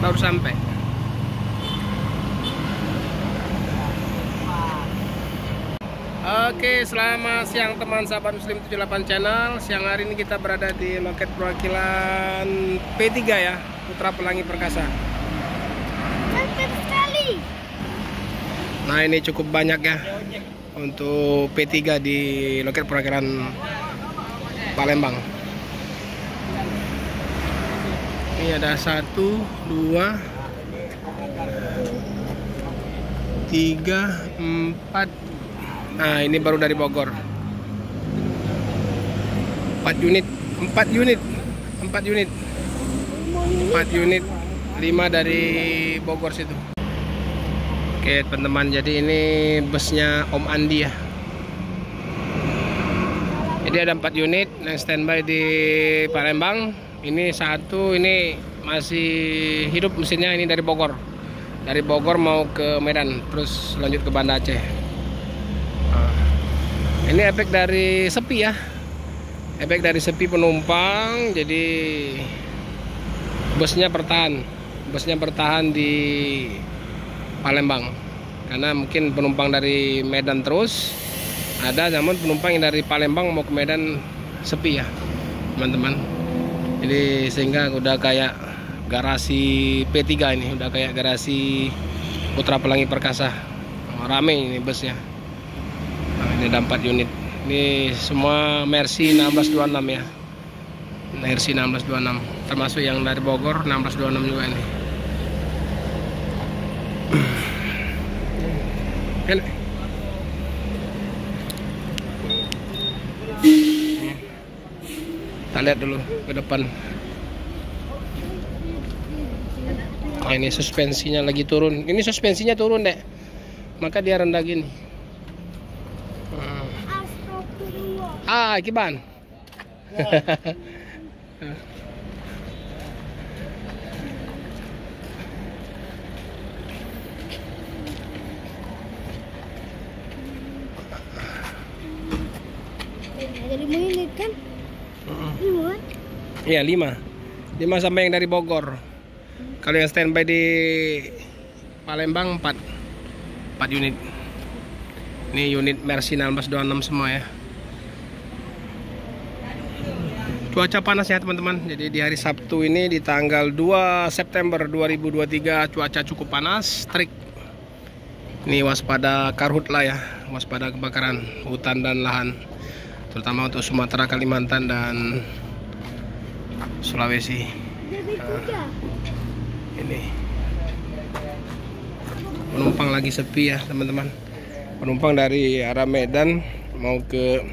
baru sampai. Oke, selamat siang teman sahabat Muslim 78 channel. Siang hari ini kita berada di loket perwakilan P3 ya, Putra Pelangi Perkasa. Cantik sekali. Nah, ini cukup banyak ya untuk P3 di loket perwakilan Palembang. Ini ada 1, 2, 3, 4. Nah, ini baru dari Bogor. 4 unit, 5 dari Bogor situ. Oke teman-teman, jadi ini busnya Om Andi ya. Jadi ada 4 unit yang standby di Palembang. Ini 1, ini masih hidup mesinnya, ini dari Bogor. Dari Bogor mau ke Medan, terus lanjut ke Banda Aceh. Ini efek dari sepi ya, efek dari sepi penumpang. Jadi busnya bertahan di Palembang karena mungkin penumpang dari Medan terus ada, namun penumpang yang dari Palembang mau ke Medan sepi ya teman-teman. Jadi sehingga udah kayak garasi P3 ini, udah kayak garasi Putra Pelangi Perkasa. Rame ini busnya. Nah, ini ada 4 unit. Ini semua Mercy 1626 ya. Mercy 1626. Termasuk yang dari Bogor 1626 juga ini. Kita lihat dulu ke depan. Nah, ini suspensinya lagi turun. Ini suspensinya turun deh, maka dia rendah gini. Kiban. Ada 5 unit kan? 5? Iya 5 sampai yang dari Bogor. Kalau yang standby di Palembang 4 unit. Ini unit Mercy 1626 semua ya. Cuaca panas ya teman-teman. Jadi di hari Sabtu ini di tanggal 2 September 2023 cuaca cukup panas, terik. Ini waspada karhutla ya, waspada kebakaran hutan dan lahan, terutama untuk Sumatera, Kalimantan dan Sulawesi. Ini penumpang lagi sepi ya teman-teman. Penumpang dari arah Medan mau ke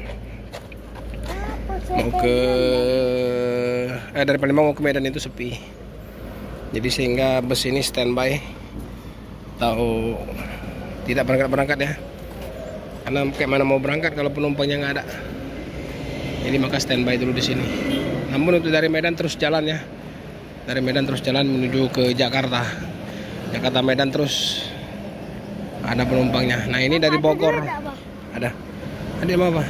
dari Palembang mau ke Medan itu sepi. Jadi sehingga bus ini standby atau tidak berangkat ya, karena kayak mana mau berangkat kalau penumpangnya nggak ada. Jadi maka standby dulu di sini. Namun untuk dari Medan terus jalan ya, dari Medan terus jalan menuju ke Jakarta Medan terus ada penumpangnya. Nah ini dari Bogor ada apa?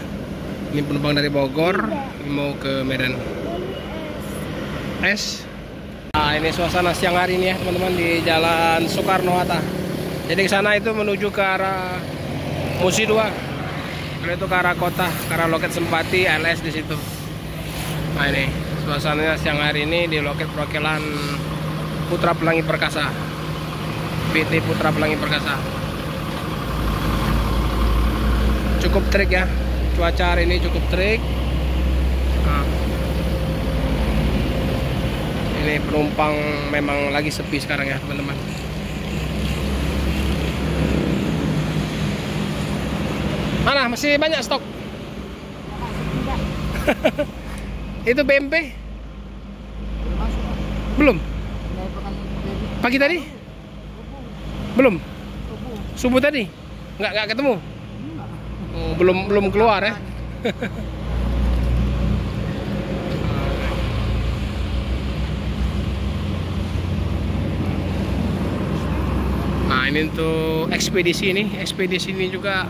Ini penumpang dari Bogor mau ke Medan. Nah, ini suasana siang hari ini ya teman-teman di Jalan Soekarno-Hatta. Jadi ke sana itu menuju ke arah Musi 2. Kalau itu ke arah kota, ke arah loket Sempati, LS di situ. Nah ini suasananya siang hari ini di loket perwakilan Putra Pelangi Perkasa. PT Putra Pelangi Perkasa. Cukup terik ya. Cuaca hari ini cukup terik. Nah, ini penumpang memang lagi sepi sekarang ya teman-teman. Mana masih banyak stok? Itu BMP? Belum? Pagi tadi? Belum? Subuh tadi? Nggak ketemu? Oh, belum keluar ya. Nah ini untuk ekspedisi ini juga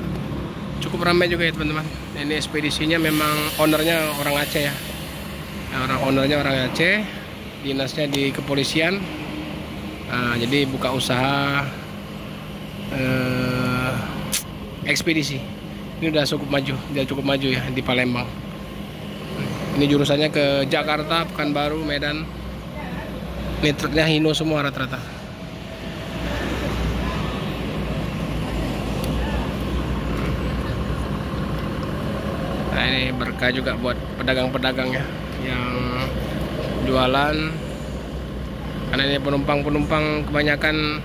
cukup ramai juga ya teman-teman. Ini ekspedisinya memang ownernya orang Aceh ya. Ownernya orang Aceh, dinasnya di kepolisian. Jadi buka usaha ekspedisi. Ini udah cukup maju ya di Palembang. Ini jurusannya ke Jakarta, Pekanbaru, Medan. Ini truknya Hino semua rata-rata. Nah, ini berkah juga buat pedagang-pedagang ya yang jualan. Karena ini penumpang kebanyakan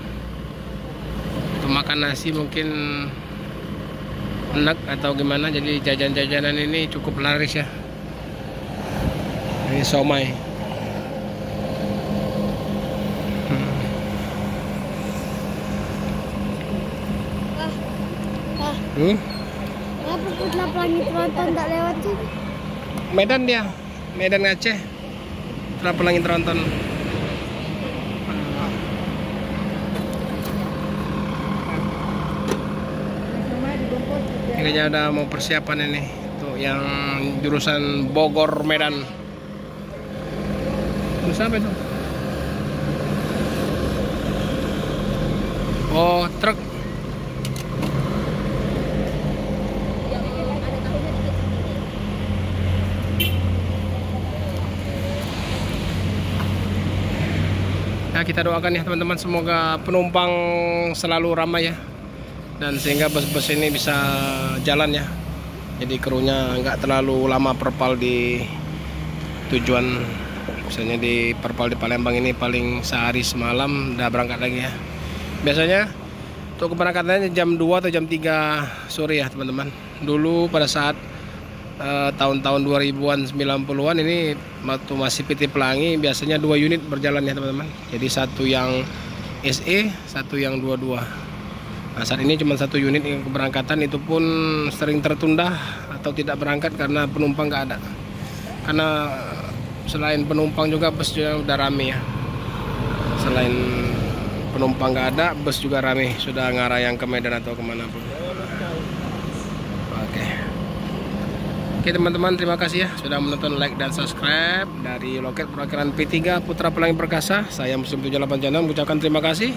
untuk makan nasi mungkin enak atau gimana, jadi jajan-jajanan ini cukup laris ya. Ini somai. Kenapa Putra Pelangi Tronton tak lewat sini? Medan dia, Medan Aceh. Putra Pelangi Tronton. Ini kayaknya udah mau persiapan ini tuh yang jurusan Bogor Medan. Terus apa itu? Oh, truk. Ya, kita doakan ya teman-teman, semoga penumpang selalu ramai ya, dan sehingga bus-bus ini bisa jalan ya. Jadi krunya nggak terlalu lama perpal di tujuan. Misalnya di perpal di Palembang ini paling sehari semalam udah berangkat lagi ya. Biasanya untuk keberangkatannya jam 2 atau jam 3 sore ya teman-teman. Dulu pada saat tahun-tahun 2000-an 90-an ini waktu masih PT Pelangi biasanya 2 unit berjalan ya teman-teman. Jadi satu yang SE, satu yang 22. Nah, saat ini cuma 1 unit yang keberangkatan, itu pun sering tertunda atau tidak berangkat karena penumpang nggak ada. Karena selain penumpang juga bus juga udah rame ya. Selain penumpang nggak ada, bus juga rame, sudah ngarah yang ke Medan atau kemana pun. Oke teman-teman, terima kasih ya sudah menonton, like dan subscribe dari loket perwakilan P3 Putra Pelangi Perkasa. Saya Muslim 78 Channel mengucapkan terima kasih.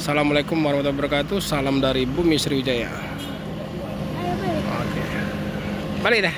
Assalamualaikum warahmatullahi wabarakatuh. Salam dari Bumi Sriwijaya. Oke. Balik dah.